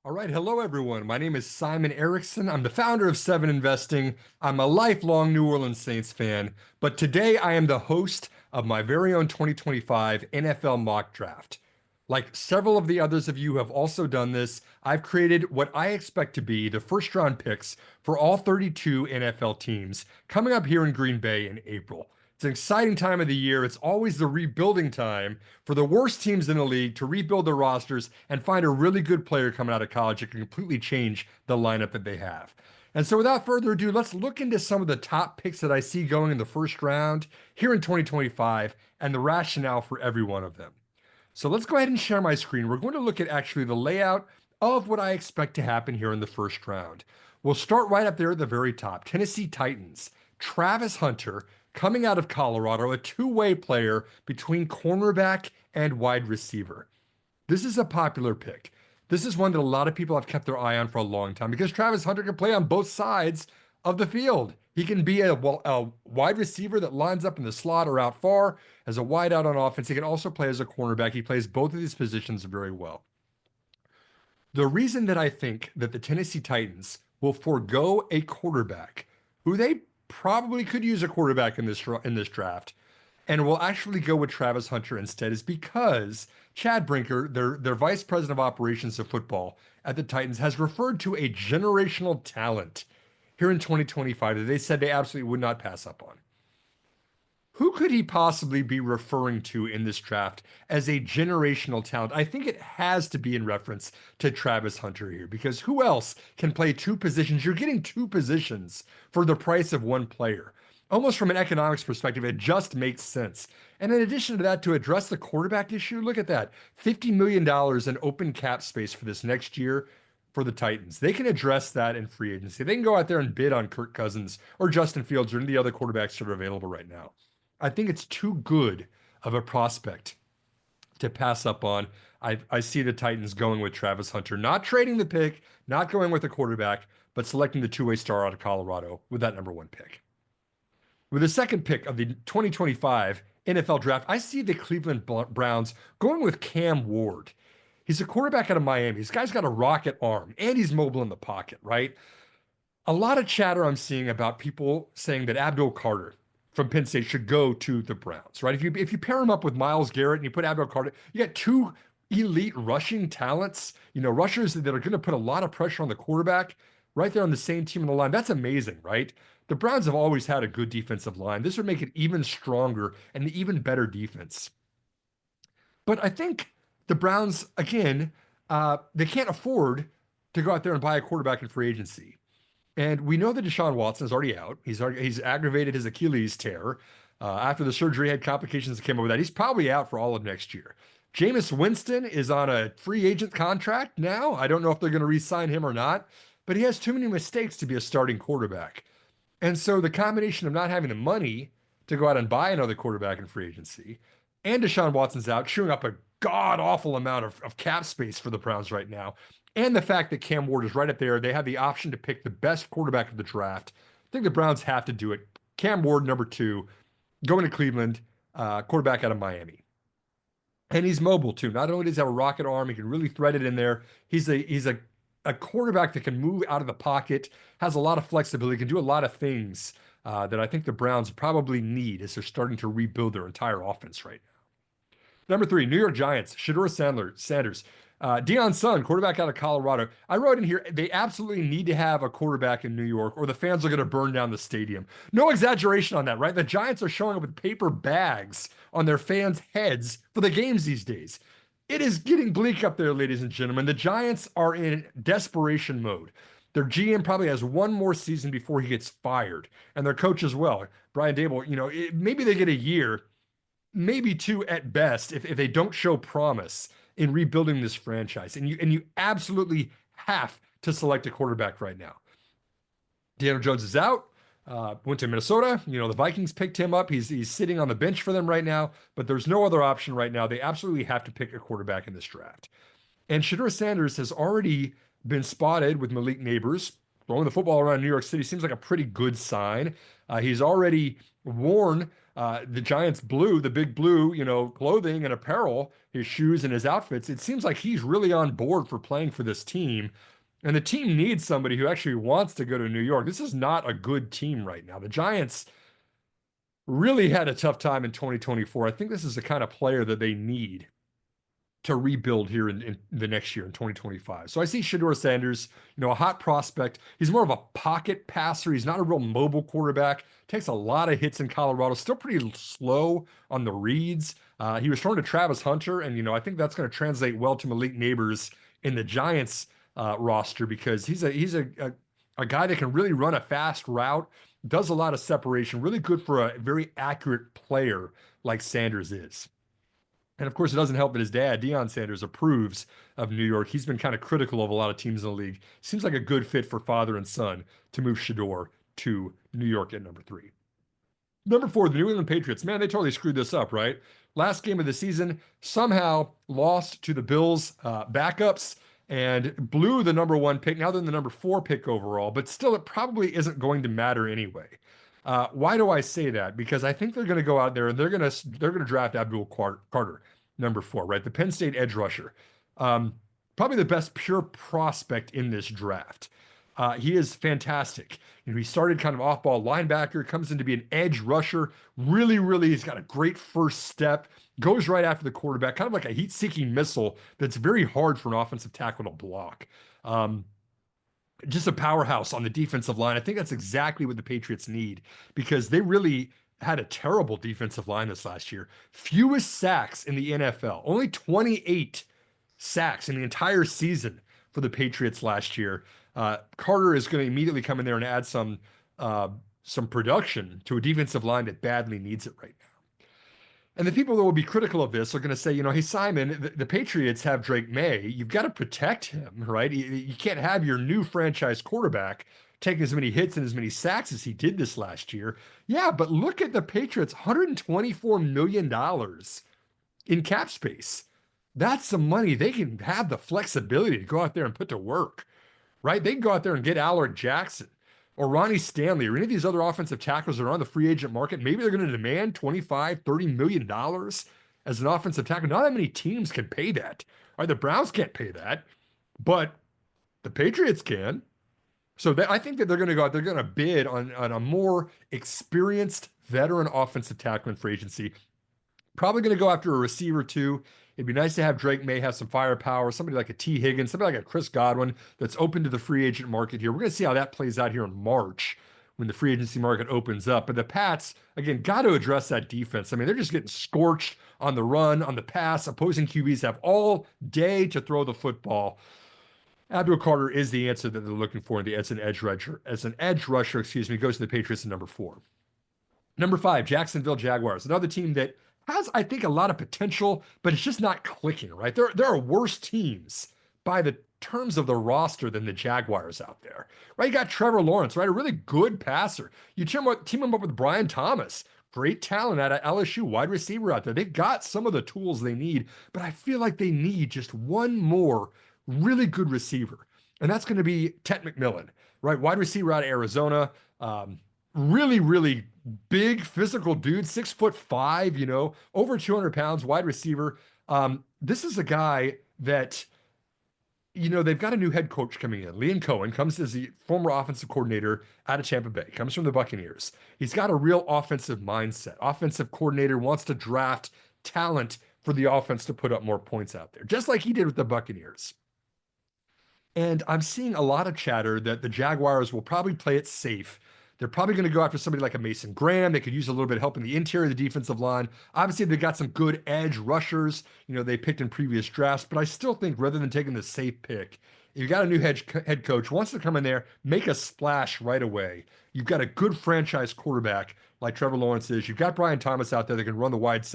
All right, hello everyone. My name is Simon Erickson. I'm the founder of Seven Investing. I'm a lifelong New Orleans Saints fan, but today I am the host of my very own 2025 NFL mock draft. Like several of the others of you who have also done this, I've created what I expect to be the first round picks for all 32 NFL teams coming up here in Green Bay in April. It's an exciting time of the year. It's always the rebuilding time for the worst teams in the league to rebuild their rosters and find a really good player coming out of college that can completely change the lineup that they have. And so, without further ado, let's look into some of the top picks that I see going in the first round here in 2025 and the rationale for every one of them. So, let's go ahead and share my screen. We're going to look at actually the layout of what I expect to happen here in the first round. We'll start right up there at the very top. Tennessee Titans, Travis Hunter, coming out of Colorado, a two-way player between cornerback and wide receiver. This is a popular pick. This is one that a lot of people have kept their eye on for a long time because Travis Hunter can play on both sides of the field. He can be a wide receiver that lines up in the slot or out far as a wide out on offense. He can also play as a cornerback. He plays both of these positions very well. The reason that I think that the Tennessee Titans will forego a quarterback who they probably could use a quarterback in this draft and will actually go with Travis Hunter instead is because Chad Brinker, their vice president of operations of football at the Titans, has referred to a generational talent here in 2025 that they said they absolutely would not pass up on. Who could he possibly be referring to in this draft as a generational talent? I think it has to be in reference to Travis Hunter here, because who else can play two positions? You're getting two positions for the price of one player. Almost from an economics perspective, it just makes sense. And in addition to that, to address the quarterback issue, look at that $50 million in open cap space for this next year for the Titans. They can address that in free agency. They can go out there and bid on Kirk Cousins or Justin Fields or any of the other quarterbacks that are available right now. I think it's too good of a prospect to pass up on. I see the Titans going with Travis Hunter, not trading the pick, not going with a quarterback, but selecting the two-way star out of Colorado with that number one pick. With the second pick of the 2025 NFL draft, I see the Cleveland Browns going with Cam Ward. He's a quarterback out of Miami. This guy's got a rocket arm and he's mobile in the pocket, right? A lot of chatter I'm seeing about people saying that Abdul from Penn State should go to the Browns, right? If you pair him up with Myles Garrett and you put Abdul Carter, you got two elite rushing talents, rushers that are going to put a lot of pressure on the quarterback right there on the same team in the line. That's amazing, right? The Browns have always had a good defensive line. This would make it even stronger and an even better defense. But I think the Browns, again, they can't afford to go out there and buy a quarterback in free agency. And we know that Deshaun Watson is already out. He's aggravated his Achilles tear. After the surgery, had complications that came up with that. He's probably out for all of next year. Jameis Winston is on a free agent contract now. I don't know if they're going to re-sign him or not, but he has too many mistakes to be a starting quarterback. And so the combination of not having the money to go out and buy another quarterback in free agency and Deshaun Watson's out, chewing up a god-awful amount of cap space for the Browns right now, and the fact that Cam Ward is right up there, they have the option to pick the best quarterback of the draft. I think the Browns have to do it. Cam Ward, number two, going to Cleveland, quarterback out of Miami. And he's mobile too. Not only does he have a rocket arm, he can really thread it in there. He's a quarterback that can move out of the pocket, has a lot of flexibility, can do a lot of things that I think the Browns probably need as they're starting to rebuild their entire offense right now. Number three, New York Giants, Shedeur Sanders. Deion Sun, quarterback out of Colorado. I wrote in here, they absolutely need to have a quarterback in New York or the fans are going to burn down the stadium. No exaggeration on that, right? The Giants are showing up with paper bags on their fans' heads for the games these days. It is getting bleak up there, ladies and gentlemen. The Giants are in desperation mode. Their GM probably has one more season before he gets fired, and their coach as well. Brian Daboll, maybe they get a year, maybe two at best if they don't show promise in rebuilding this franchise. And you absolutely have to select a quarterback right now. Daniel Jones is out. Went to Minnesota. The Vikings picked him up. He's sitting on the bench for them right now, but there's no other option right now. They absolutely have to pick a quarterback in this draft. And Shedeur Sanders has already been spotted with Malik Neighbors throwing the football around New York City. Seems like a pretty good sign. He's already worn The Giants blue, the big blue, clothing and apparel, his shoes and his outfits, it seems like he's really on board for playing for this team. And the team needs somebody who actually wants to go to New York. This is not a good team right now. The Giants really had a tough time in 2024. I think this is the kind of player that they need to rebuild here in the next year in 2025. So I see Shedeur Sanders, a hot prospect. He's more of a pocket passer. He's not a real mobile quarterback. Takes a lot of hits in Colorado. Still pretty slow on the reads. He was thrown to Travis Hunter, and I think that's going to translate well to Malik Neighbors in the Giants roster because he's a guy that can really run a fast route, does a lot of separation, really good for a very accurate player like Sanders is. And of course, it doesn't help that his dad, Deion Sanders, approves of New York. He's been kind of critical of a lot of teams in the league. Seems like a good fit for father and son to move Shedeur to New York at number 3. Number 4, the New England Patriots. Man, they totally screwed this up, right? Last game of the season, somehow lost to the Bills backups and blew the number 1 pick. Now they're the number 4 pick overall, but still, it probably isn't going to matter anyway. Why do I say that? Because I think they're going to go out there and they're going to draft Abdul Carter, number 4, right? The Penn State edge rusher. Probably the best pure prospect in this draft. He is fantastic. He started kind of off-ball linebacker, comes in to be an edge rusher. Really, really, he's got a great first step. Goes right after the quarterback, kind of like a heat-seeking missile that's very hard for an offensive tackle to block. Just a powerhouse on the defensive line. I think that's exactly what the Patriots need because they really had a terrible defensive line this last year. Fewest sacks in the NFL, only 28 sacks in the entire season for the Patriots last year. Carter is going to immediately come in there and add some production to a defensive line that badly needs it right now. And the people that will be critical of this are going to say, hey, Simon, the Patriots have Drake May. You've got to protect him, right? You can't have your new franchise quarterback taking as many hits and as many sacks as he did this last year. Yeah, but look at the Patriots, $124 million in cap space. That's some money they can have the flexibility to go out there and put to work, right? They can go out there and get Allard Jackson or Ronnie Stanley or any of these other offensive tackles that are on the free agent market. Maybe they're going to demand $25, $30 million as an offensive tackle. Not that many teams can pay that. Right? The Browns can't pay that, but the Patriots can. So I think that they're going to go out, they're going to bid on a more experienced veteran offensive tackle in free agency. Probably going to go after a receiver too. It'd be nice to have Drake May have some firepower, somebody like a T. Higgins, somebody like a Chris Godwin that's open to the free agent market here. We're going to see how that plays out here in March when the free agency market opens up. But the Pats, again, got to address that defense. I mean, they're just getting scorched on the run, on the pass. Opposing QBs have all day to throw the football. Abdul Carter is the answer that they're looking for as an edge rusher. Goes to the Patriots in number 4. Number 5, Jacksonville Jaguars, another team that has, I think, a lot of potential, but it's just not clicking, right? There are worse teams by the terms of the roster than the Jaguars out there, right? You got Trevor Lawrence, right? A really good passer. You team him up with Brian Thomas, great talent out of LSU, wide receiver out there. They've got some of the tools they need, but I feel like they need just one more really good receiver. And that's going to be Tet McMillan, right? Wide receiver out of Arizona. Really, really big physical dude, 6'5", over 200 pounds, wide receiver. This is a guy that, they've got a new head coach coming in. Liam Cohen comes as the former offensive coordinator out of Tampa Bay, comes from the Buccaneers. He's got a real offensive mindset. Offensive coordinator wants to draft talent for the offense to put up more points out there, just like he did with the Buccaneers. And I'm seeing a lot of chatter that the Jaguars will probably play it safe. They're probably going to go after somebody like a Mason Graham. They could use a little bit of help in the interior of the defensive line. Obviously, they've got some good edge rushers, they picked in previous drafts, but I still think rather than taking the safe pick, you've got a new head coach, wants to come in there, make a splash right away. You've got a good franchise quarterback like Trevor Lawrence is. You've got Brian Thomas out there that can run the wide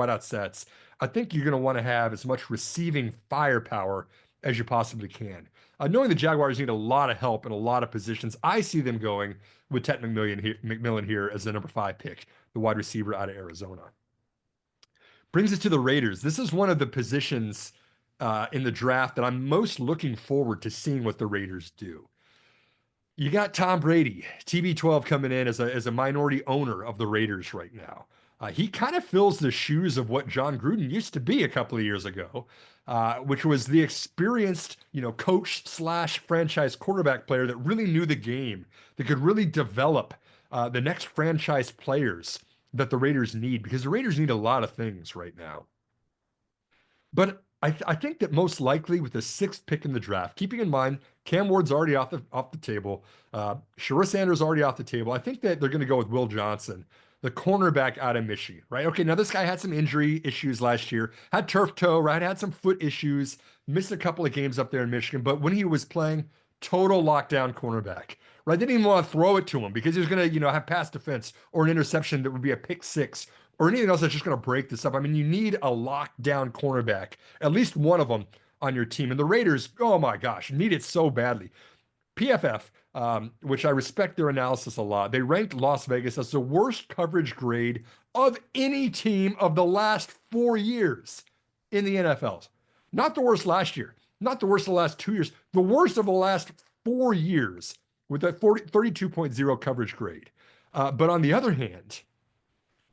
out sets. I think you're going to want to have as much receiving firepower as you possibly can. Knowing the Jaguars need a lot of help in a lot of positions, I see them going with Tet McMillan here as the number 5 pick, the wide receiver out of Arizona. Brings us to the Raiders. This is one of the positions in the draft that I'm most looking forward to seeing what the Raiders do. You got Tom Brady, TB12 coming in as a minority owner of the Raiders right now. He kind of fills the shoes of what John Gruden used to be a couple of years ago, which was the experienced, coach slash franchise quarterback player that really knew the game, that could really develop the next franchise players that the Raiders need, because the Raiders need a lot of things right now. But I think that most likely with the sixth pick in the draft, keeping in mind Cam Ward's already off the table, Shedeur Sanders already off the table. I think that they're going to go with Will Johnson, the cornerback out of Michigan, right? Okay, now this guy had some injury issues last year, had turf toe, right? Had some foot issues, missed a couple of games up there in Michigan, but when he was playing, total lockdown cornerback, right? They didn't even want to throw it to him because he was going to, have pass defense or an interception that would be a pick six or anything else that's just going to break this up. I mean, you need a lockdown cornerback, at least one of them on your team. And the Raiders, oh my gosh, need it so badly. PFF, which I respect their analysis a lot, they ranked Las Vegas as the worst coverage grade of any team of the last 4 years in the NFL. Not the worst last year, not the worst of the last 2 years, the worst of the last 4 years with a 32.0 coverage grade. But on the other hand,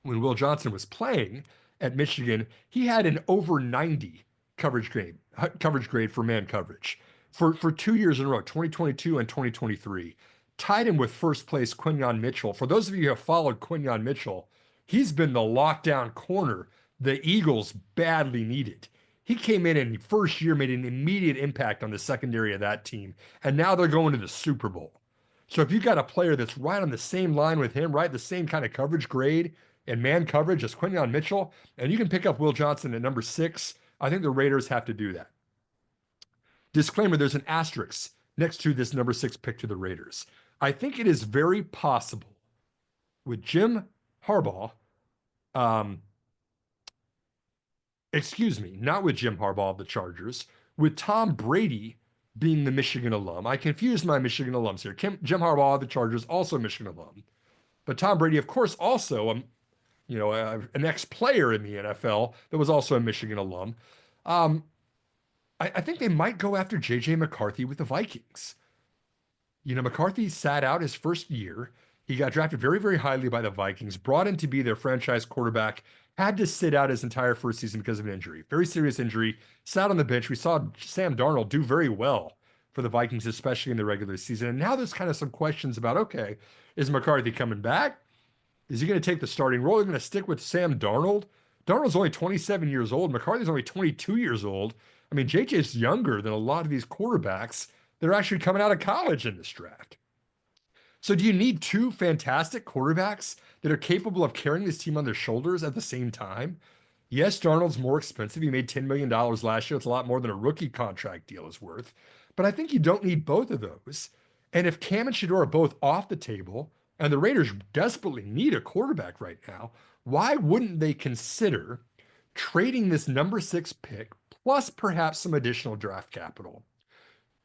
when Will Johnson was playing at Michigan, he had an over 90 coverage grade for man coverage for 2 years in a row, 2022 and 2023. Tied him with first place Quinyon Mitchell. For those of you who have followed Quinyon Mitchell, he's been the lockdown corner the Eagles badly needed. He came in first year, made an immediate impact on the secondary of that team, and now they're going to the Super Bowl. So if you've got a player that's right on the same line with him, right, the same kind of coverage grade and man coverage as Quinyon Mitchell, and you can pick up Will Johnson at number 6, I think the Raiders have to do that. Disclaimer, there's an asterisk next to this number 6 pick to the Raiders. I think it is very possible with Jim Harbaugh, not with Jim Harbaugh of the Chargers, with Tom Brady being the Michigan alum. I confused my Michigan alums here. Jim Harbaugh of the Chargers, also Michigan alum. But Tom Brady, of course, also an ex-player in the NFL that was also a Michigan alum. I think they might go after J.J. McCarthy with the Vikings. McCarthy sat out his first year. He got drafted very, very highly by the Vikings, brought in to be their franchise quarterback, had to sit out his entire first season because of an injury, very serious injury, sat on the bench. We saw Sam Darnold do very well for the Vikings, especially in the regular season. And now there's kind of some questions about, okay, is McCarthy coming back? Is he going to take the starting role? Is he going to stick with Sam Darnold? Darnold's only 27 years old. McCarthy's only 22 years old. I mean, JJ's younger than a lot of these quarterbacks that are actually coming out of college in this draft. So do you need two fantastic quarterbacks that are capable of carrying this team on their shoulders at the same time? Yes, Darnold's more expensive. He made $10 million last year. It's a lot more than a rookie contract deal is worth. But I think you don't need both of those. And if Cam and Shedeur are both off the table, and the Raiders desperately need a quarterback right now, why wouldn't they consider trading this number 6 pick, plus perhaps some additional draft capital,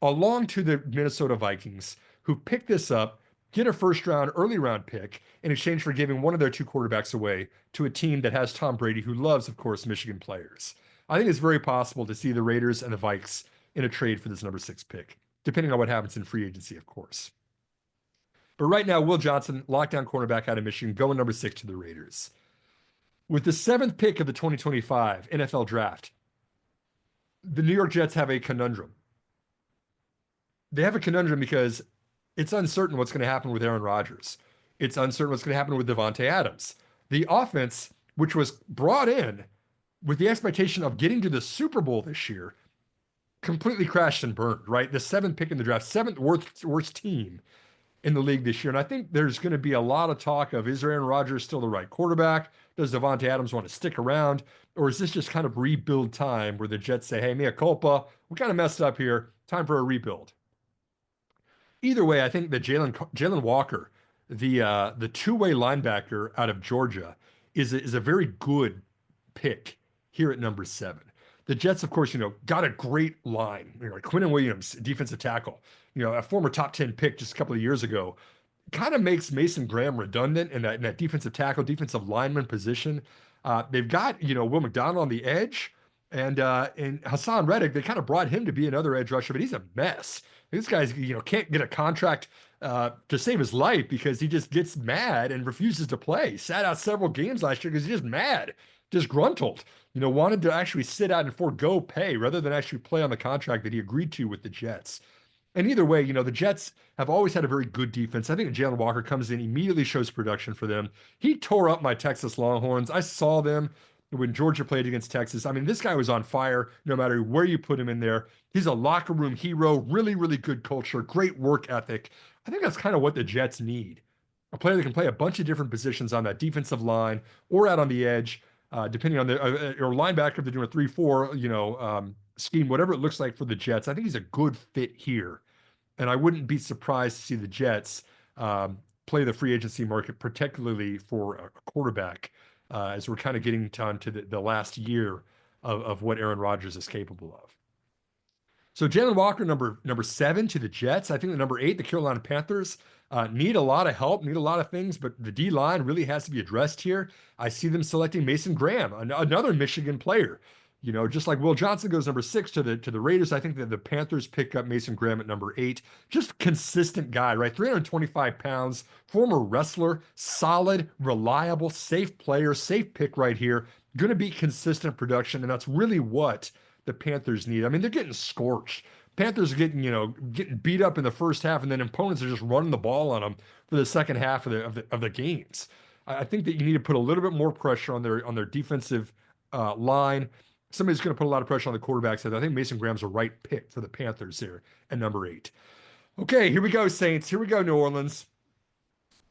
along to the Minnesota Vikings, who pick this up, get a early round pick in exchange for giving one of their 2 quarterbacks away to a team that has Tom Brady, who loves, of course, Michigan players. I think it's very possible to see the Raiders and the Vikes in a trade for this number 6 pick, depending on what happens in free agency, of course. But right now, Will Johnson, lockdown cornerback out of Michigan, going number 6 to the Raiders. With the 7th pick of the 2025 NFL draft, the New York Jets have a conundrum. They have a conundrum because it's uncertain what's going to happen with Aaron Rodgers. It's uncertain what's going to happen with Davante Adams. The offense, which was brought in with the expectation of getting to the Super Bowl this year, completely crashed and burned, right? The 7th pick in the draft, 7th worst team in the league this year. And I think there's going to be a lot of talk of, is Aaron Rodgers still the right quarterback? Does Davante Adams want to stick around? Or is this just kind of rebuild time where the Jets say, hey, mea culpa, we kind of messed up here. Time for a rebuild. Either way, I think that Jalen Walker, the two-way linebacker out of Georgia, is a very good pick here at number 7. The Jets, of course, got a great line. Like Quinnen Williams, defensive tackle, a former top 10 pick just a couple of years ago, kind of makes Mason Graham redundant in that defensive tackle, defensive lineman position. They've got, Will McDonald on the edge, And Hassan Reddick, they kind of brought him to be another edge rusher, but he's a mess. This guy's, can't get a contract to save his life because he just gets mad and refuses to play. Sat out several games last year because he's just mad, disgruntled. Wanted to actually sit out and forego pay rather than actually play on the contract that he agreed to with the Jets. And either way, the Jets have always had a very good defense. I think Jalen Walker comes in, immediately shows production for them. He tore up my Texas Longhorns. I saw them when Georgia played against Texas. I mean, this guy was on fire no matter where you put him in there. He's a locker room hero, really, really good culture, great work ethic. I think that's kind of what the Jets need. A player that can play a bunch of different positions on that defensive line or out on the edge, depending on or linebacker, if they're doing a 3-4, scheme, whatever it looks like for the Jets. I think he's a good fit here. And I wouldn't be surprised to see the Jets play the free agency market, particularly for a quarterback, as we're kind of getting down to the last year of what Aaron Rodgers is capable of. So Jalen Walker, number 7 to the Jets. I think the number 8, the Carolina Panthers, need a lot of help, need a lot of things, but the D line really has to be addressed here. I see them selecting Mason Graham, another Michigan player. Just like Will Johnson goes number 6 to the Raiders, I think that the Panthers pick up Mason Graham at number 8. Just consistent guy, right? 325 pounds, former wrestler, solid, reliable, safe player, safe pick right here. Going to be consistent production, and that's really what the Panthers need. I mean, they're getting scorched. Panthers are getting beat up in the first half, and then opponents are just running the ball on them for the second half of the games. I think that you need to put a little bit more pressure on their defensive line. Somebody's going to put a lot of pressure on the quarterback side. I think Mason Graham's a right pick for the Panthers here at number 8. Okay, here we go, Saints. Here we go, New Orleans.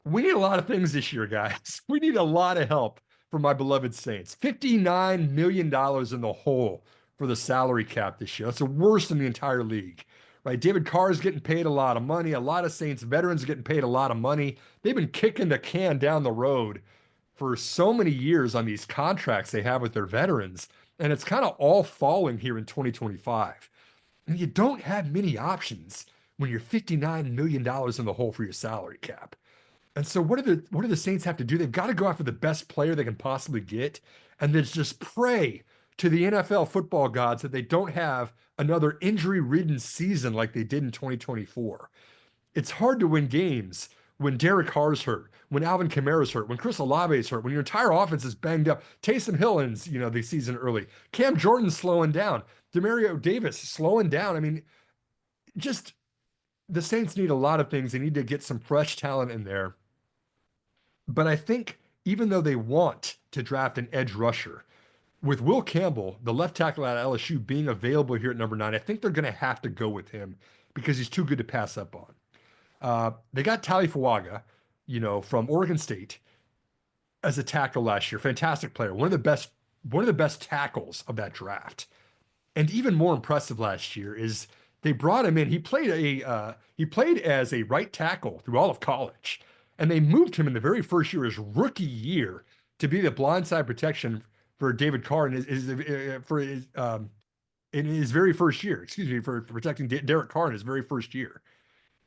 We need a lot of things this year, guys. We need a lot of help from my beloved Saints. $59 million in the hole for the salary cap this year. That's the worst in the entire league, right? David Carr is getting paid a lot of money. A lot of Saints veterans are getting paid a lot of money. They've been kicking the can down the road for so many years on these contracts they have with their veterans. And it's kind of all falling here in 2025. And you don't have many options when you're $59 million in the hole for your salary cap. And so what do the Saints have to do? They've got to go after the best player they can possibly get and then just pray to the NFL football gods that they don't have another injury-ridden season like they did in 2024. It's hard to win games when Derek Carr's hurt, when Alvin Kamara's hurt, when Chris Olave's hurt, when your entire offense is banged up. Taysom Hill ends, the season early. Cam Jordan's slowing down. Demario Davis slowing down. I mean, just the Saints need a lot of things. They need to get some fresh talent in there. But I think even though they want to draft an edge rusher, with Will Campbell, the left tackle at LSU, being available here at number 9, I think they're going to have to go with him because he's too good to pass up on. They got Tetairoa, from Oregon State as a tackle last year. Fantastic player. One of the best tackles of that draft. And even more impressive last year is they brought him in. He played as a right tackle through all of college. And they moved him in the very first year, his rookie year, to be the blindside protection for David Carr in his very first year. Excuse me, for protecting Derek Carr in his very first year.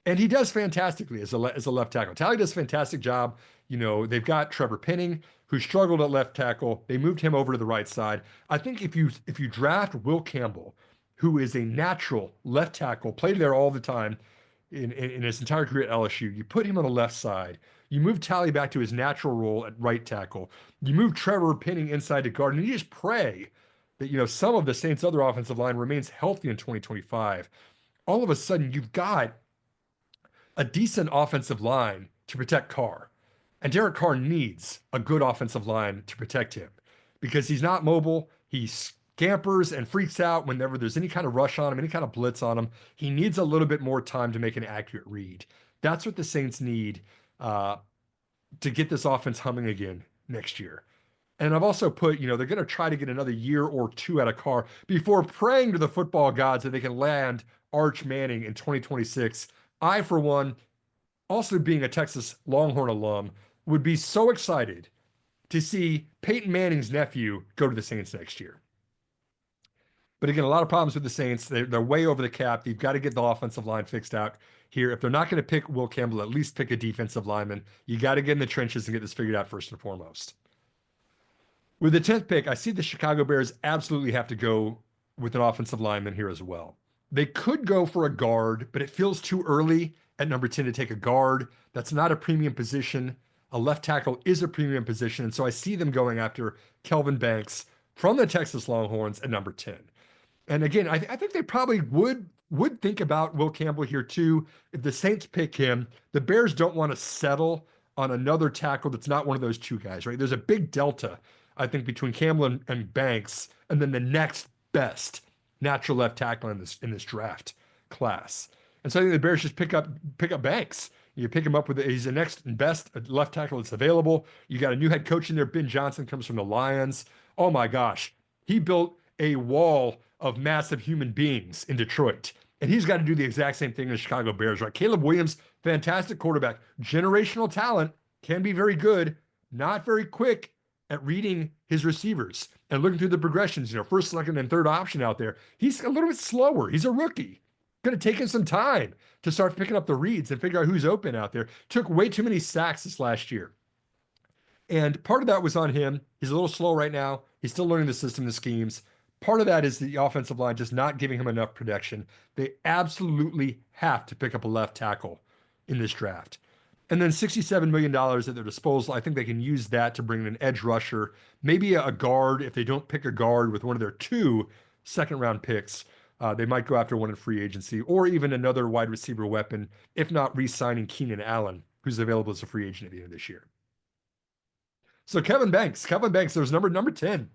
And he does fantastically as a left tackle. Tally does a fantastic job. They've got Trevor Penning, who struggled at left tackle. They moved him over to the right side. I think if you draft Will Campbell, who is a natural left tackle, played there all the time in his entire career at LSU, you put him on the left side. You move Tally back to his natural role at right tackle. You move Trevor Penning inside to guard, and you just pray that some of the Saints' other offensive line remains healthy in 2025. All of a sudden, you've got a decent offensive line to protect Carr. And Derek Carr needs a good offensive line to protect him because he's not mobile. He scampers and freaks out whenever there's any kind of rush on him, any kind of blitz on him. He needs a little bit more time to make an accurate read. That's what the Saints need to get this offense humming again next year. And I've also put, they're going to try to get another year or two out of Carr before praying to the football gods that they can land Arch Manning in 2026. I, for one, also being a Texas Longhorn alum, would be so excited to see Peyton Manning's nephew go to the Saints next year. But again, a lot of problems with the Saints. They're way over the cap. You've got to get the offensive line fixed out here. If they're not going to pick Will Campbell, at least pick a defensive lineman. You got to get in the trenches and get this figured out first and foremost. With the 10th pick, I see the Chicago Bears absolutely have to go with an offensive lineman here as well. They could go for a guard, but it feels too early at number 10 to take a guard. That's not a premium position. A left tackle is a premium position. And so I see them going after Kelvin Banks from the Texas Longhorns at number 10. And again, I think they probably would think about Will Campbell here too. If the Saints pick him, the Bears don't want to settle on another tackle that's not one of those two guys, right? There's a big delta, I think, between Campbell and Banks, and then the next best natural left tackle in this draft class. And so I think the Bears just pick up Banks. You pick him up with he's the next best left tackle that's available. You got a new head coach in there. Ben Johnson comes from the Lions. Oh my gosh, he built a wall of massive human beings in Detroit. And he's got to do the exact same thing in the Chicago Bears, right? Caleb Williams, fantastic quarterback, generational talent, can be very good, not very quick at reading his receivers and looking through the progressions, first, second, and third option out there. He's a little bit slower. He's a rookie. Going to take him some time to start picking up the reads and figure out who's open out there. Took way too many sacks this last year. And part of that was on him. He's a little slow right now. He's still learning the system, the schemes. Part of that is the offensive line just not giving him enough protection. They absolutely have to pick up a left tackle in this draft. And then $67 million at their disposal. I think they can use that to bring in an edge rusher, maybe a guard. If they don't pick a guard with one of their two second-round picks, they might go after one in free agency, or even another wide receiver weapon, if not re-signing Keenan Allen, who's available as a free agent at the end of this year. So Kevin Banks, there's number 10.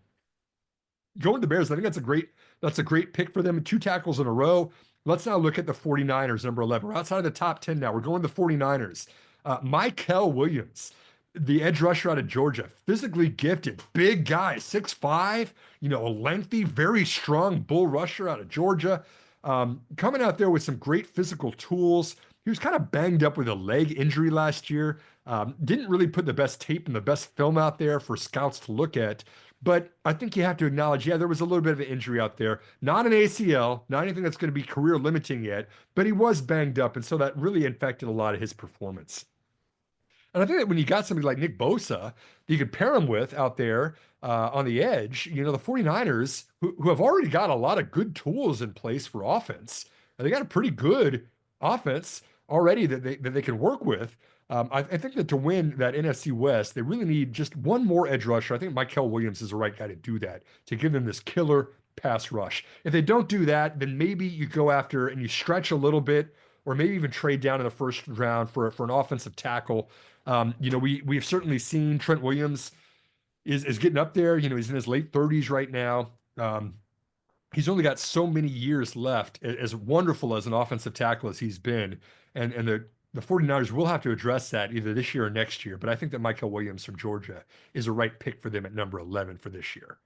Going to the Bears, I think that's a great pick for them. Two tackles in a row. Let's now look at the 49ers, number 11. We're outside of the top 10 now. We're going to the 49ers. Mykel Williams, the edge rusher out of Georgia, physically gifted, big guy, 6'5", a lengthy, very strong bull rusher out of Georgia. Coming out there with some great physical tools. He was kind of banged up with a leg injury last year. Didn't really put the best tape and the best film out there for scouts to look at. But I think you have to acknowledge, there was a little bit of an injury out there. Not an ACL, not anything that's going to be career limiting yet, but he was banged up. And so that really affected a lot of his performance. And I think that when you got somebody like Nick Bosa that you could pair him with out there on the edge, the 49ers, who have already got a lot of good tools in place for offense, and they got a pretty good offense already that they can work with. I think that to win that NFC West, they really need just one more edge rusher. I think Mykel Williams is the right guy to do that, to give them this killer pass rush. If they don't do that, then maybe you go after and you stretch a little bit, or maybe even trade down in the first round for an offensive tackle. We've certainly seen Trent Williams is getting up there. He's in his late 30s right now. He's only got so many years left, as wonderful as an offensive tackle as he's been. And the 49ers will have to address that either this year or next year. But I think that Mykel Williams from Georgia is a right pick for them at number 11 for this year.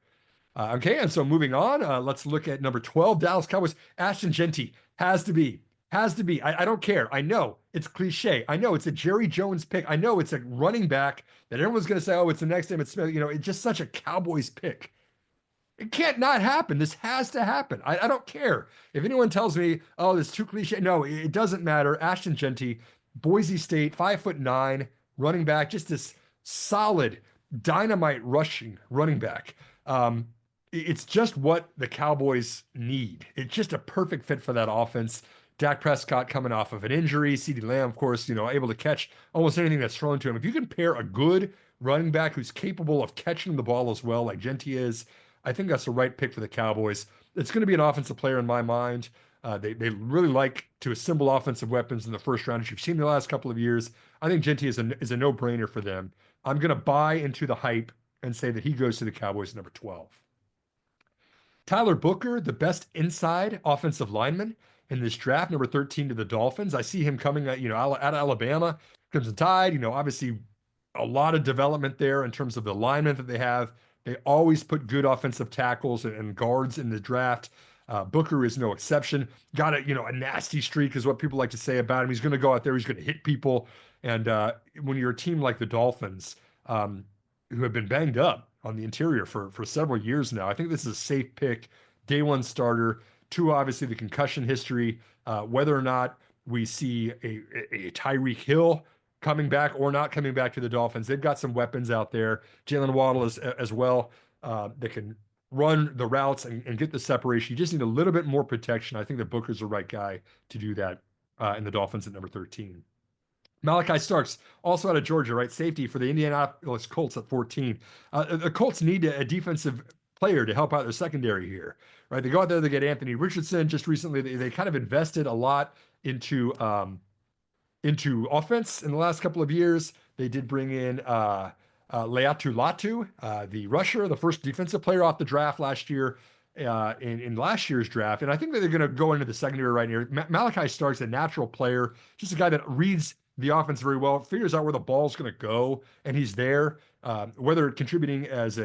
Okay, and so moving on, let's look at number 12, Dallas Cowboys. Ashton Jeanty has to be. I don't care. I know it's cliche. I know it's a Jerry Jones pick. I know it's a running back that everyone's going to say, oh, it's the next Emmitt Smith. It's just such a Cowboys pick. It can't not happen. This has to happen. I don't care. If anyone tells me, oh, this is too cliche. No, it doesn't matter. Ashton Jeanty, Boise State, 5'9", running back, just this solid, dynamite rushing running back. It's just what the Cowboys need. It's just a perfect fit for that offense. Dak Prescott coming off of an injury. CeeDee Lamb, of course, able to catch almost anything that's thrown to him. If you can pair a good running back who's capable of catching the ball as well, like Jeanty is, I think that's the right pick for the Cowboys. It's going to be an offensive player in my mind. They really like to assemble offensive weapons in the first round, as you've seen the last couple of years. I think Jeanty is a no-brainer for them. I'm going to buy into the hype and say that he goes to the Cowboys at number 12. Tyler Booker, the best inside offensive lineman in this draft, number 13 to the Dolphins. I see him coming out of Alabama, Crimson Tide. Obviously a lot of development there in terms of the alignment that they have. They always put good offensive tackles and guards in the draft. Booker is no exception. Got a nasty streak is what people like to say about him. He's going to go out there. He's going to hit people. And when you're a team like the Dolphins, who have been banged up on the interior for several years now, I think this is a safe pick. Day one starter. Two, obviously the concussion history. Whether or not we see a Tyreek Hill coming back or not coming back to the Dolphins. They've got some weapons out there. Jalen Waddle as well. That can run the routes and get the separation. You just need a little bit more protection. I think that Booker's the right guy to do that in the Dolphins at number 13. Malachi Starks, also out of Georgia, right? Safety for the Indianapolis Colts at 14. The Colts need a defensive player to help out their secondary here, right? They go out there, they get Anthony Richardson. Just recently, they kind of invested a lot into offense in the last couple of years. They did bring in Leatu Latu, the rusher, the first defensive player off the draft last year in last year's draft. And I think that they're going to go into the secondary right here. Malachi Stark's a natural player, just a guy that reads the offense very well, figures out where the ball's going to go, and he's there, whether contributing as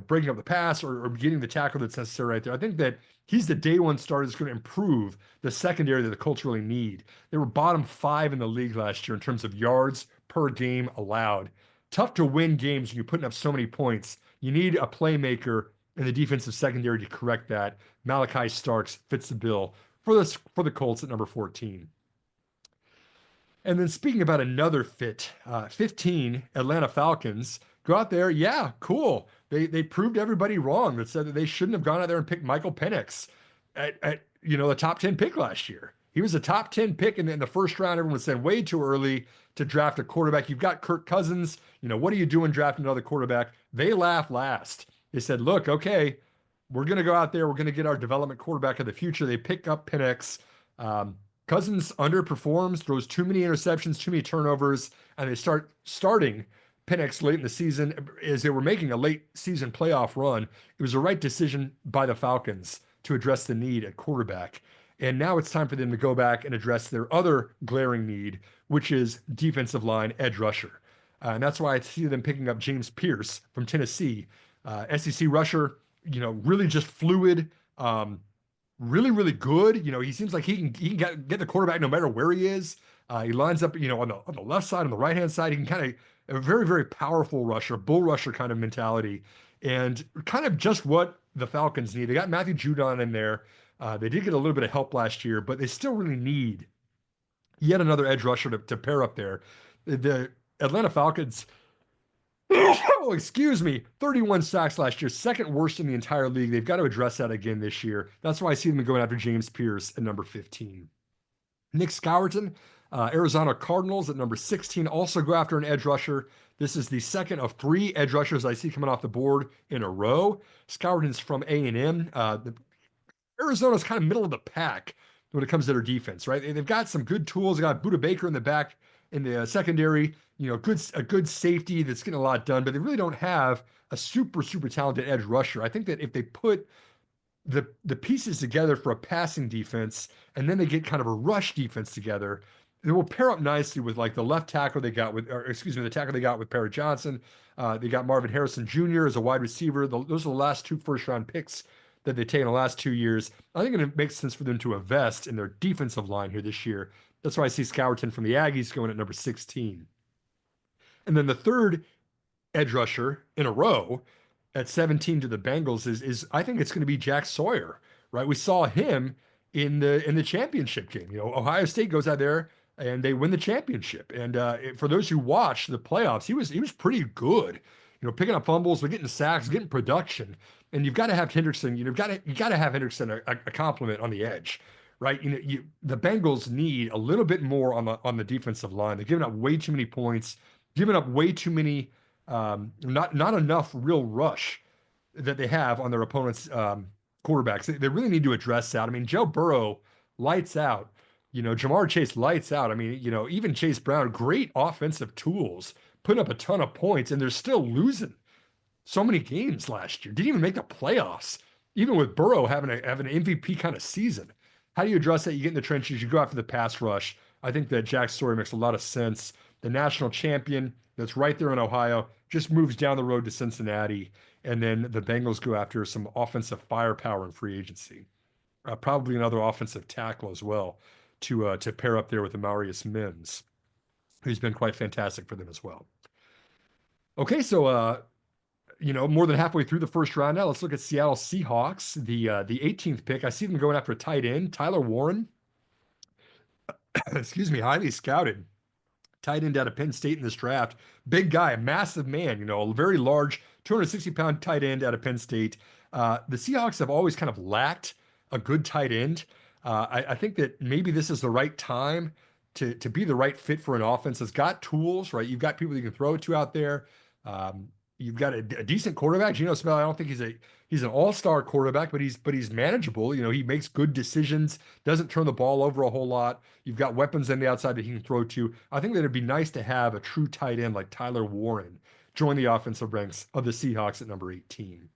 breaking up the pass or getting the tackle that's necessary right there. I think that he's the day one starter that's going to improve the secondary that the Colts really need. They were bottom 5 in the league last year in terms of yards per game allowed. Tough to win games when you're putting up so many points. You need a playmaker in the defensive secondary to correct that. Malachi Starks fits the bill for the Colts at number 14. And then speaking about another fit, 15, Atlanta Falcons. Go out there, yeah, cool. They proved everybody wrong that said that they shouldn't have gone out there and picked Michael Penix at the top 10 pick last year. He was a top 10 pick in the first round. Everyone was saying way too early to draft a quarterback. You've got Kirk Cousins. What are you doing drafting another quarterback? They laughed last. They said, look, okay, we're going to go out there. We're going to get our development quarterback of the future. They pick up Penix. Cousins underperforms, throws too many interceptions, too many turnovers, and they starting Penix late in the season as they were making a late season playoff run. It was the right decision by the Falcons to address the need at quarterback. And now it's time for them to go back and address their other glaring need, which is defensive line edge rusher. And that's why I see them picking up James Pierce from Tennessee. SEC rusher, really just fluid, really, really good. He seems like he can get the quarterback no matter where he is. He lines up, on the left side, on the right hand side. He can kind of a very, very powerful rusher, bull rusher kind of mentality, and kind of just what the Falcons need. They got Matthew Judon in there. They did get a little bit of help last year, but they still really need yet another edge rusher to pair up there. The Atlanta Falcons. Oh, excuse me. 31 sacks last year, second worst in the entire league. They've got to address that again this year. That's why I see them going after James Pierce at number 15. Nick Scourton, Arizona Cardinals at number 16, also go after an edge rusher. This is the second of 3 edge rushers I see coming off the board in a row. Scourton's from A&M. Arizona's kind of middle of the pack when it comes to their defense, right? They've got some good tools. They got Budda Baker in the back in the secondary, a good safety that's getting a lot done, but they really don't have a super, super talented edge rusher. I think that if they put the pieces together for a passing defense, and then they get kind of a rush defense together, it will pair up nicely with like the left tackle they got with, the tackle they got with Perry Johnson. They got Marvin Harrison Jr. as a wide receiver. Those are the last 2 first-round picks that they take in the last 2 years. I think it makes sense for them to invest in their defensive line here this year. That's why I see Scourton from the Aggies going at number 16. And then the third edge rusher in a row at 17 to the Bengals is I think it's going to be Jack Sawyer, right? We saw him in the championship game. Ohio State goes out there and they win the championship. And for those who watched the playoffs, he was pretty good. Picking up fumbles, but getting sacks, getting production. And you've got to have Hendrickson. You got to have Hendrickson a compliment on the edge, right? The Bengals need a little bit more on the defensive line. They're giving up way too many points, giving up way too many, not enough real rush that they have on their opponents' quarterbacks. They really need to address that. I mean, Joe Burrow lights out. Jamar Chase lights out. I mean, even Chase Brown, great offensive tools, putting up a ton of points, and they're still losing so many games last year. Didn't even make the playoffs, even with Burrow having an MVP kind of season. How do you address that? You get in the trenches, you go after the pass rush. I think that Jack Sawyer makes a lot of sense. The national champion that's right there in Ohio just moves down the road to Cincinnati, and then the Bengals go after some offensive firepower in free agency. Probably another offensive tackle as well to pair up there with Amarius Mims, who's been quite fantastic for them as well. Okay, so more than halfway through the first round now. Let's look at Seattle Seahawks, the 18th pick. I see them going after a tight end, Tyler Warren. Excuse me, highly scouted tight end out of Penn State in this draft. Big guy, massive man, a very large 260-pound tight end out of Penn State. The Seahawks have always kind of lacked a good tight end. I think that maybe this is the right time to be the right fit for an offense that's got tools, right? You've got people you can throw it to out there. You've got a decent quarterback. Geno Smith, I don't think he's an all-star quarterback, but he's manageable. He makes good decisions, doesn't turn the ball over a whole lot. You've got weapons on the outside that he can throw to. I think that it'd be nice to have a true tight end like Tyler Warren join the offensive ranks of the Seahawks at number 18.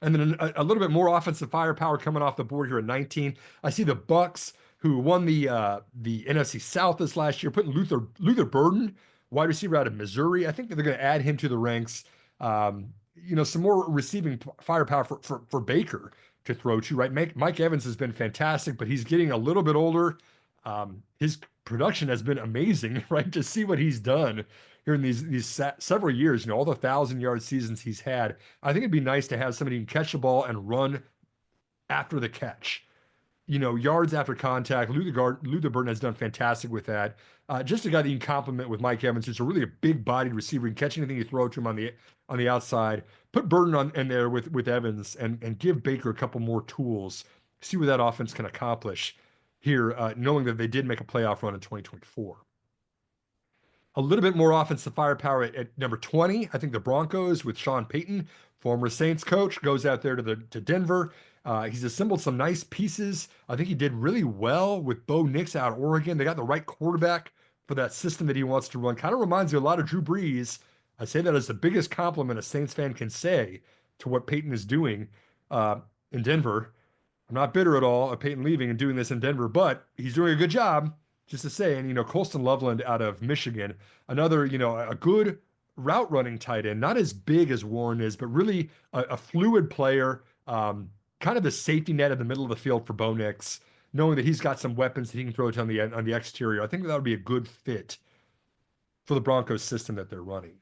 And then a little bit more offensive firepower coming off the board here at 19. I see the Bucks, who won the NFC South this last year, putting Luther Burden, wide receiver out of Missouri. I think that they're going to add him to the ranks. Some more receiving firepower for Baker to throw to, right? Mike Evans has been fantastic, but he's getting a little bit older. His production has been amazing, right? To see what he's done here in these several years, all the 1,000-yard seasons he's had. I think it'd be nice to have somebody who can catch the ball and run after the catch. Yards after contact. Luther Burden has done fantastic with that. Just a guy that you can complement with Mike Evans, who's a big-bodied receiver. You can catch anything you throw to him on the outside. Put Burden in there with Evans and give Baker a couple more tools. See what that offense can accomplish here, knowing that they did make a playoff run in 2024. A little bit more offensive firepower at number 20. I think the Broncos with Sean Payton, former Saints coach, goes out there to Denver. He's assembled some nice pieces. I think he did really well with Bo Nix out of Oregon. They got the right quarterback for that system that he wants to run. Kind of reminds me a lot of Drew Brees. I say that as the biggest compliment a Saints fan can say to what Payton is doing in Denver. I'm not bitter at all of Payton leaving and doing this in Denver, but he's doing a good job, just to say. And, Colston Loveland out of Michigan, another, a good route running tight end, not as big as Warren is, but really a fluid player, kind of the safety net in the middle of the field for Bo Nix, knowing that he's got some weapons that he can throw to on the exterior. I think that would be a good fit for the Broncos system that they're running.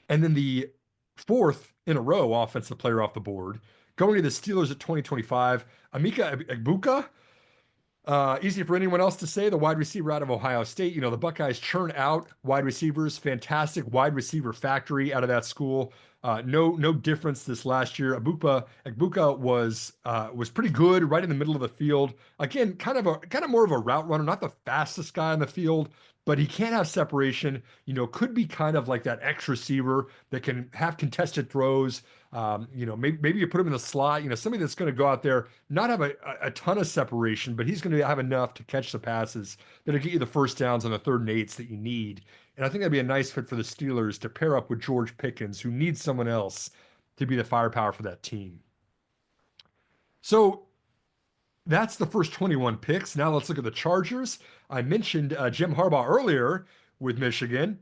And then the fourth in a row offensive player off the board, going to the Steelers at 2025, Emeka Egbuka. Easy for anyone else to say, the wide receiver out of Ohio State. The Buckeyes churn out wide receivers, fantastic wide receiver factory out of that school. No difference this last year. Egbuka was pretty good, right in the middle of the field. Again, kind of more of a route runner, not the fastest guy on the field, but he can have separation. Could be kind of like that X receiver that can have contested throws. Maybe you put him in the slot. Somebody that's going to go out there, not have a ton of separation, but he's going to have enough to catch the passes that'll get you the first downs on the 3rd and 8s that you need. And I think that'd be a nice fit for the Steelers to pair up with George Pickens, who needs someone else to be the firepower for that team. So that's the first 21 picks. Now let's look at the Chargers. I mentioned Jim Harbaugh earlier with Michigan.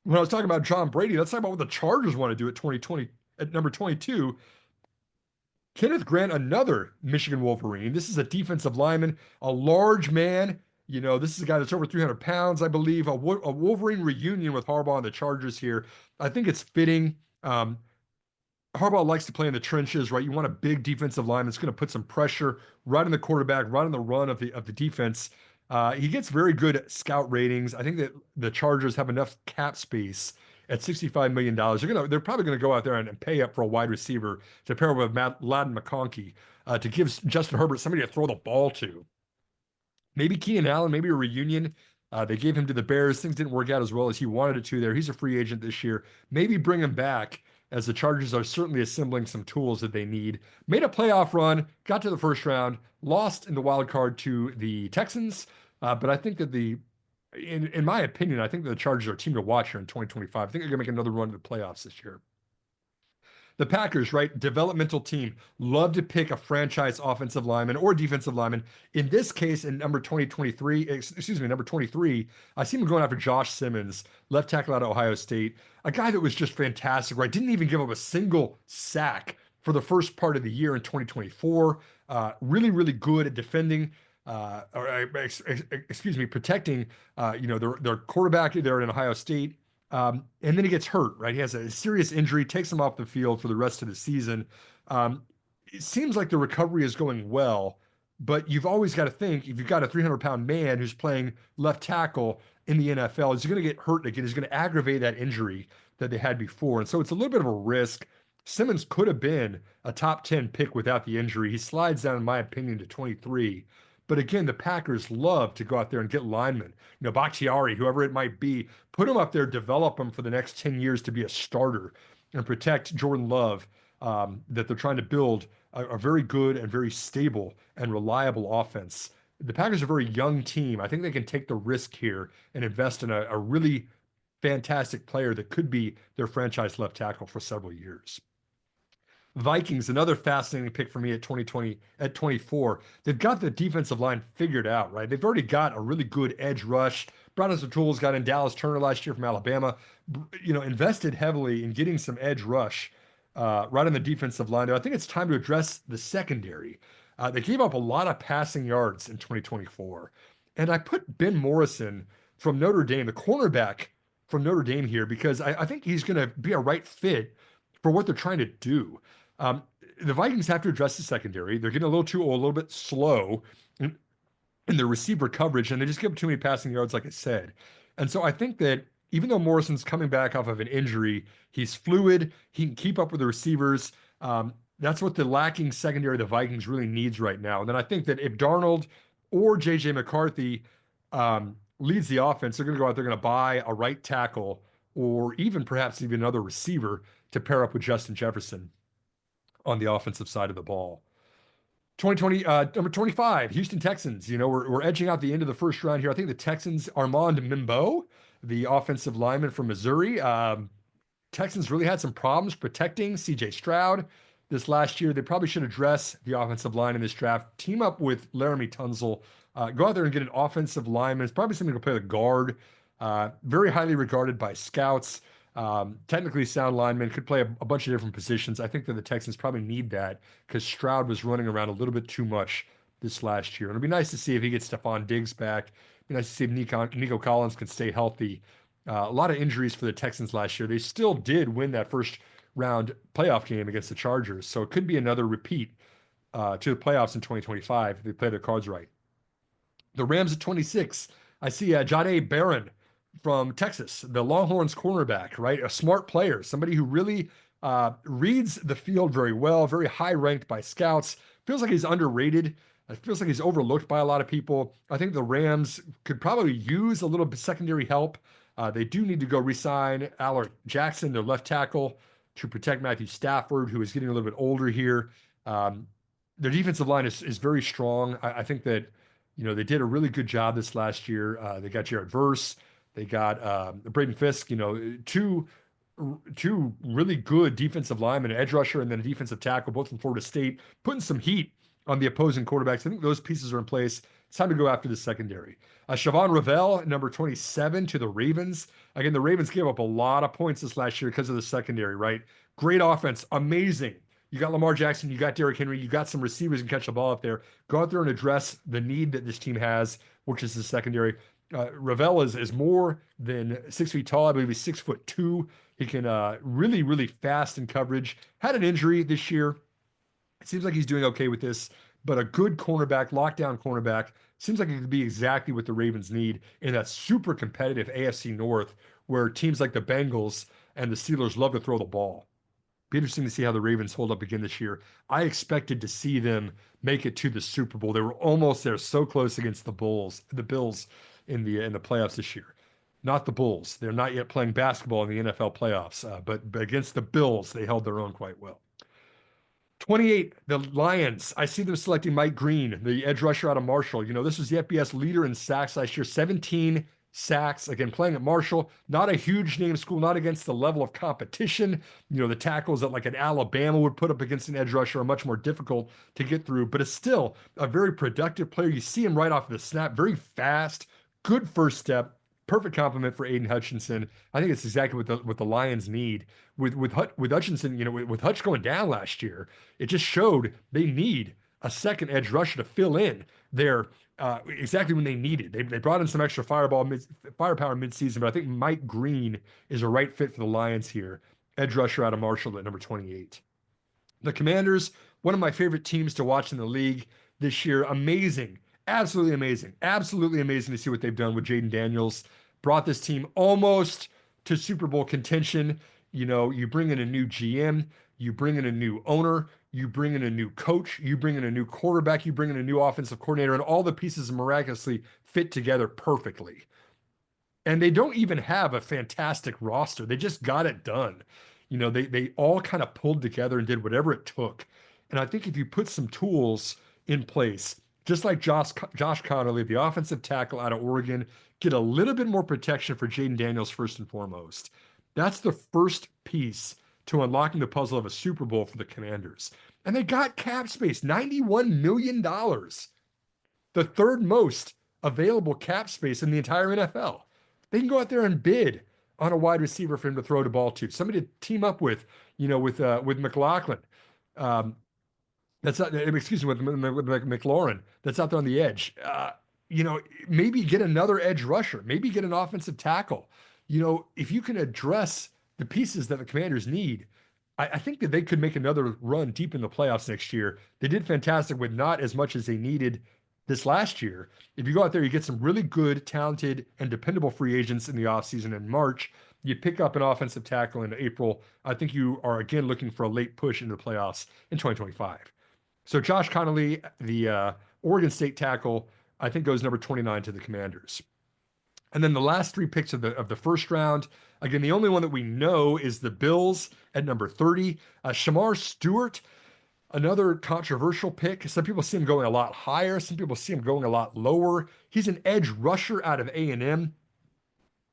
When I was talking about John Brady, let's talk about what the Chargers want to do at 2020 at number 22. Kenneth Grant, another Michigan Wolverine. This is a defensive lineman, a large man. This is a guy that's over 300 pounds, I believe. A Wolverine reunion with Harbaugh and the Chargers here. I think it's fitting. Harbaugh likes to play in the trenches, right? You want a big defensive lineman that's going to put some pressure right on the quarterback, right on the run of the defense. He gets very good scout ratings. I think that the Chargers have enough cap space at $65 million. They're probably going to go out there and pay up for a wide receiver to pair with Ladin McConkey to give Justin Herbert somebody to throw the ball to. Maybe Keenan Allen, maybe a reunion. They gave him to the Bears. Things didn't work out as well as he wanted it to there. He's a free agent this year. Maybe bring him back, as the Chargers are certainly assembling some tools that they need. Made a playoff run, got to the first round, lost in the wild card to the Texans. But I think that in my opinion, I think that the Chargers are a team to watch here in 2025. I think they're going to make another run to the playoffs this year. The Packers, right? Developmental team. Love to pick a franchise offensive lineman or defensive lineman. In this case, in number 23, I see him going after Josh Simmons, left tackle out of Ohio State. A guy that was just fantastic, right? Didn't even give up a single sack for the first part of the year in 2024. Really, really good at defending, protecting, their quarterback there in Ohio State. And then he gets hurt, right? He has a serious injury, takes him off the field for the rest of the season. It seems like the recovery is going well But you've always got to think if you've got a 300-pound man who's playing left tackle in the NFL, is going to get hurt again, is going to aggravate that injury that they had before. And so it's a little bit of a risk. Simmons could have been a top 10 pick without the injury. He slides down, in my opinion, to 23. But again, the Packers love to go out there and get linemen, Bakhtiari, whoever it might be, put him up there, develop him for the next 10 years to be a starter and protect Jordan Love, that they're trying to build a very good and very stable and reliable offense. The Packers are a very young team. I think they can take the risk here and invest in a really fantastic player that could be their franchise left tackle for several years. Vikings, another fascinating pick for me at 2020 at 24. They've got the defensive line figured out, right? They've already got a really good edge rush. Brought in some tools, got in Dallas Turner last year from Alabama, invested heavily in getting some edge rush right on the defensive line. I think it's time to address the secondary. They gave up a lot of passing yards in 2024. And I put Ben Morrison from Notre Dame, the cornerback from Notre Dame here, because I think he's going to be a right fit for what they're trying to do. The Vikings have to address the secondary. They're getting a little too old, a little bit slow in their receiver coverage, and they just give up too many passing yards, like I said. And so I think that even though Morrison's coming back off of an injury, he's fluid. He can keep up with the receivers. That's what the lacking secondary of the Vikings really needs right now. And then I think that if Darnold or J.J. McCarthy leads the offense, they're going to go out, they're going to buy a right tackle or perhaps even another receiver to pair up with Justin Jefferson on the offensive side of the ball. 2020, number 25, Houston Texans. We're edging out the end of the first round here. I think the Texans, Armand Mimbo, the offensive lineman from Missouri. Texans really had some problems protecting C.J. Stroud this last year. They probably should address the offensive line in this draft. Team up with Laramie Tunsil. Go out there and get an offensive lineman. It's probably something to play the guard. Very highly regarded by scouts. Technically sound lineman, could play a bunch of different positions. I think that the Texans probably need that because Stroud was running around a little bit too much this last year. And it'd be nice to see if he gets Stephon Diggs back. It'd be nice to see if Nico Collins can stay healthy. A lot of injuries for the Texans last year. They still did win that first round playoff game against the Chargers. So it could be another repeat to the playoffs in 2025 if they play their cards right. The Rams at 26. I see Jahdae Barron from Texas, the Longhorns cornerback, right? A smart player, somebody who really reads the field very well, very high ranked by scouts. Feels like he's underrated. It feels like he's overlooked by a lot of people. I think the Rams could probably use a little bit secondary help. They do need to go re-sign Alec Jackson, their left tackle, to protect Matthew Stafford, who is getting a little bit older here. Their defensive line is very strong. I think that, they did a really good job this last year. They got Jared Verse. They got Braden Fisk, two really good defensive linemen, an edge rusher and then a defensive tackle, both from Florida State, putting some heat on the opposing quarterbacks. I think those pieces are in place. It's time to go after the secondary. Shavon Ravel, number 27 to the Ravens. Again, the Ravens gave up a lot of points this last year because of the secondary, right? Great offense, amazing. You got Lamar Jackson, you got Derrick Henry, you got some receivers who can catch the ball up there. Go out there and address the need that this team has, which is the secondary. Ravel is more than 6 feet tall. I believe he's 6'2". He can really, really fast in coverage. Had an injury this year. It seems like he's doing okay with this, but a good cornerback, lockdown cornerback, seems like it could be exactly what the Ravens need in that super competitive AFC North where teams like the Bengals and the Steelers love to throw the ball. Be interesting to see how the Ravens hold up again this year. I expected to see them make it to the Super Bowl. They were almost there, so close against the Bills in the playoffs this year. Not the Bulls. They're not yet playing basketball in the NFL playoffs, but against the Bills, they held their own quite well. 28, the Lions. I see them selecting Mike Green, the edge rusher out of Marshall. This was the FBS leader in sacks last year, 17 sacks. Again, playing at Marshall, not a huge name school, not against the level of competition. The tackles that like an Alabama would put up against an edge rusher are much more difficult to get through, but it's still a very productive player. You see him right off the snap, very fast, good first step, perfect compliment for Aiden Hutchinson. I think it's exactly what the Lions need. With Hutchinson, with Hutch going down last year, it just showed they need a second edge rusher to fill in there exactly when they need it. They brought in some extra firepower midseason, but I think Mike Green is a right fit for the Lions here. Edge rusher out of Marshall at number 28. The Commanders, one of my favorite teams to watch in the league. this year. Amazing. Absolutely amazing. Absolutely amazing to see what they've done with Jaden Daniels. Brought this team almost to Super Bowl contention. You know, you bring in a new GM, you bring in a new owner, you bring in a new coach, you bring in a new quarterback, you bring in a new offensive coordinator, and all the pieces miraculously fit together perfectly. And they don't even have a fantastic roster. They just got it done. You know, they all kind of pulled together and did whatever it took. And I think if you put some tools in place, just like Josh Connolly, the offensive tackle out of Oregon, get a little bit more protection for Jaden Daniels first and foremost. That's the first piece to unlocking the puzzle of a Super Bowl for the Commanders. And they got cap space, $91 million, the third most available cap space in the entire NFL. They can go out there and bid on a wide receiver for him to throw the ball to, somebody to team up with, with McLaughlin. Um, that's not, excuse me, with McLaurin that's out there on the edge. Maybe get another edge rusher, maybe get an offensive tackle. If you can address the pieces that the Commanders need, I think that they could make another run deep in the playoffs next year. They did fantastic with not as much as they needed this last year. If you go out there, you get some really good, talented, and dependable free agents in the offseason in March. You pick up an offensive tackle in April. I think you are again looking for a late push into the playoffs in 2025. So Josh Connolly, the Oregon State tackle, I think goes number 29 to the Commanders. And then the last three picks of the first round, again, the only one that we know is the Bills at number 30. Shedeur Stewart, another controversial pick. Some people see him going a lot higher. Some people see him going a lot lower. He's an edge rusher out of A&M.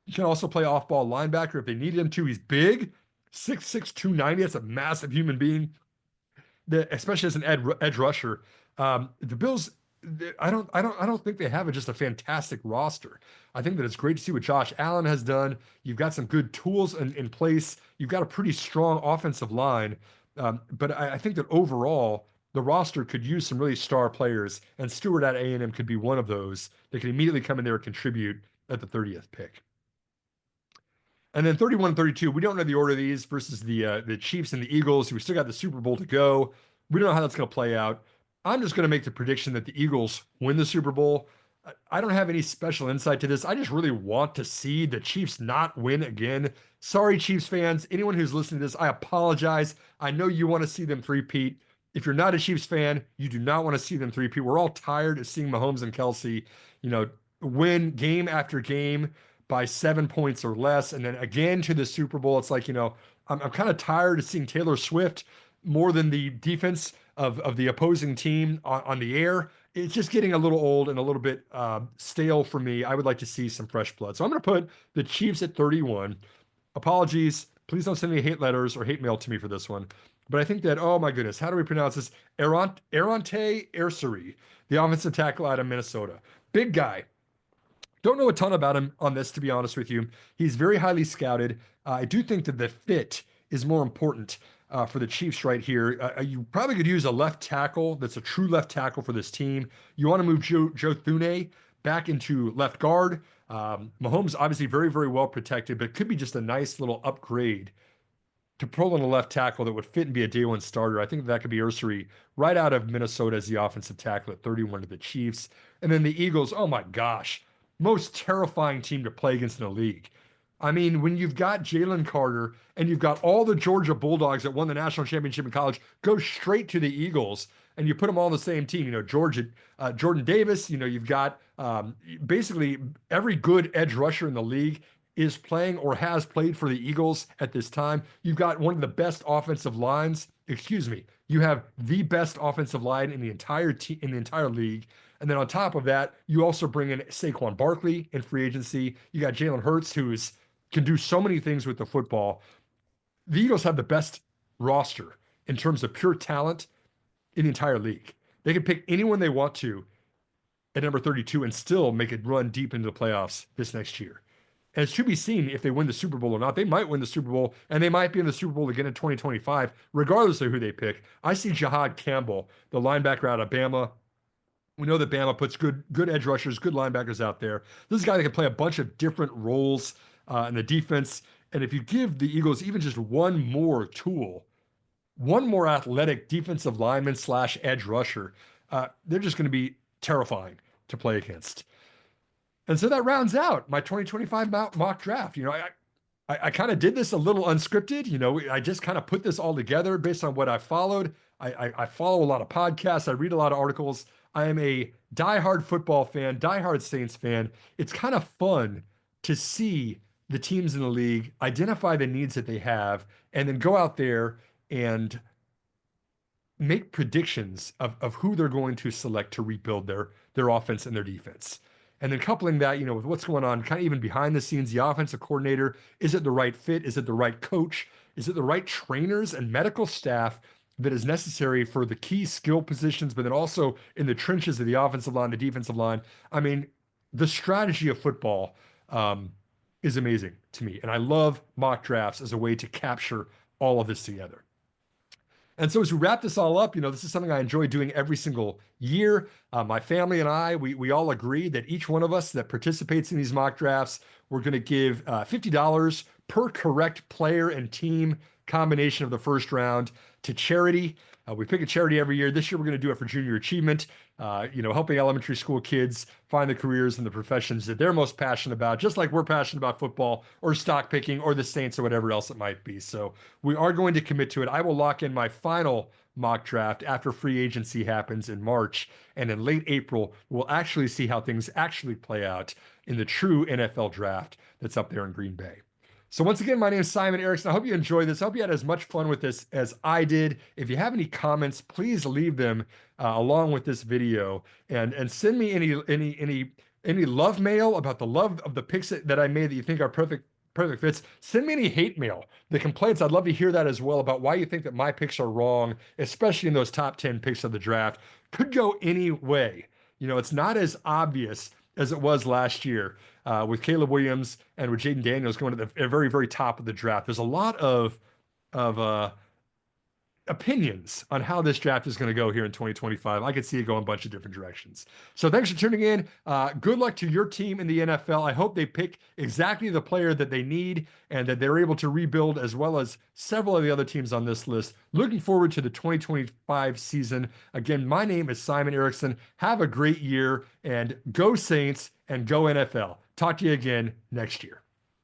He can also play off-ball linebacker if they needed him to. He's big, 6'6", 290. That's a massive human being, especially as an edge rusher. The Bills, I don't think they have just a fantastic roster. I think that it's great to see what Josh Allen has done. You've got some good tools in place. You've got a pretty strong offensive line. But I think that overall, the roster could use some really star players, and Stewart at A&M could be one of those that can immediately come in there and contribute at the 30th pick. And then 31 and 32, we don't know the order of these versus the Chiefs and the Eagles. We still got the Super Bowl to go. We don't know how that's going to play out. I'm just going to make the prediction that the Eagles win the Super Bowl. I don't have any special insight to this. I just really want to see the Chiefs not win again. Sorry, Chiefs fans. Anyone who's listening to this, I apologize. I know you want to see them three-peat. If you're not a Chiefs fan, you do not want to see them three-peat. We're all tired of seeing Mahomes and Kelsey, win game after game by 7 points or less, and then again to the Super Bowl. It's like, I'm kind of tired of seeing Taylor Swift more than the defense of the opposing team on the air. It's just getting a little old and a little bit stale for me. I would like to see some fresh blood. So I'm going to put the Chiefs at 31. Apologies. Please don't send any hate letters or hate mail to me for this one. But I think that, oh my goodness, how do we pronounce this? Aronte Ersery, the offensive tackle out of Minnesota. Big guy. Don't know a ton about him on this, to be honest with you. He's very highly scouted. I do think that the fit is more important for the Chiefs right here. You probably could use a left tackle that's a true left tackle for this team. You want to move Joe Thuney back into left guard. Mahomes obviously very, very well protected, but it could be just a nice little upgrade to pull in a left tackle that would fit and be a day one starter. I think that could be Ersery right out of Minnesota as the offensive tackle at 31 to the Chiefs. And then the Eagles, oh my gosh, most terrifying team to play against in the league. I mean, when you've got Jalen Carter and you've got all the Georgia Bulldogs that won the national championship in college go straight to the Eagles, and you put them all on the same team, Jordan Davis, you've got basically every good edge rusher in the league is playing or has played for the Eagles at this time. You've got one of the best offensive lines. You have the best offensive line in the entire league. And then on top of that, you also bring in Saquon Barkley in free agency. You got Jalen Hurts, can do so many things with the football. The Eagles have the best roster in terms of pure talent in the entire league. They can pick anyone they want to at number 32 and still make it run deep into the playoffs this next year. And it's to be seen if they win the Super Bowl or not. They might win the Super Bowl, and they might be in the Super Bowl again in 2025, regardless of who they pick. I see Jahad Campbell, the linebacker out of Bama. We know that Bama puts good edge rushers, good linebackers out there. This is a guy that can play a bunch of different roles in the defense. And if you give the Eagles even just one more tool, one more athletic defensive lineman / edge rusher, they're just going to be terrifying to play against. And so that rounds out my 2025 mock draft. I kind of did this a little unscripted. I just kind of put this all together based on what I followed. I follow a lot of podcasts. I read a lot of articles. I am a diehard football fan, diehard Saints fan. It's kind of fun to see the teams in the league, identify the needs that they have, and then go out there and make predictions of who they're going to select to rebuild their offense and their defense. And then coupling that, with what's going on kind of even behind the scenes, the offensive coordinator, is it the right fit? Is it the right coach? Is it the right trainers and medical staff that is necessary for the key skill positions, but then also in the trenches of the offensive line, the defensive line? I mean, the strategy of football is amazing to me. And I love mock drafts as a way to capture all of this together. And so as we wrap this all up, this is something I enjoy doing every single year. My family and I, we all agree that each one of us that participates in these mock drafts, we're going to give $50 per correct player and team combination of the first round to charity. We pick a charity every year. This year, we're going to do it for junior achievement, helping elementary school kids find the careers and the professions that they're most passionate about, just like we're passionate about football or stock picking or the Saints or whatever else it might be. So we are going to commit to it. I will lock in my final mock draft after free agency happens in March. And in late April, we'll actually see how things actually play out in the true NFL draft that's up there in Green Bay. So once again, my name is Simon Erickson. I hope you enjoyed this. I hope you had as much fun with this as I did. If you have any comments, please leave them along with this video, and send me any love mail about the love of the picks that I made that you think are perfect fits. Send me any hate mail, the complaints. I'd love to hear that as well, about why you think that my picks are wrong, especially in those top 10 picks of the draft. Could go any way. It's not as obvious as it was last year with Caleb Williams and with Jaden Daniels going to the very, very top of the draft. There's a lot of opinions on how this draft is going to go here in 2025. I could see it go in a bunch of different directions. So thanks for tuning in. Good luck to your team in the NFL. I hope they pick exactly the player that they need and that they're able to rebuild, as well as several of the other teams on this list. Looking forward to the 2025 season. Again, my name is Simon Erickson. Have a great year, and go Saints and go NFL. Talk to you again next year.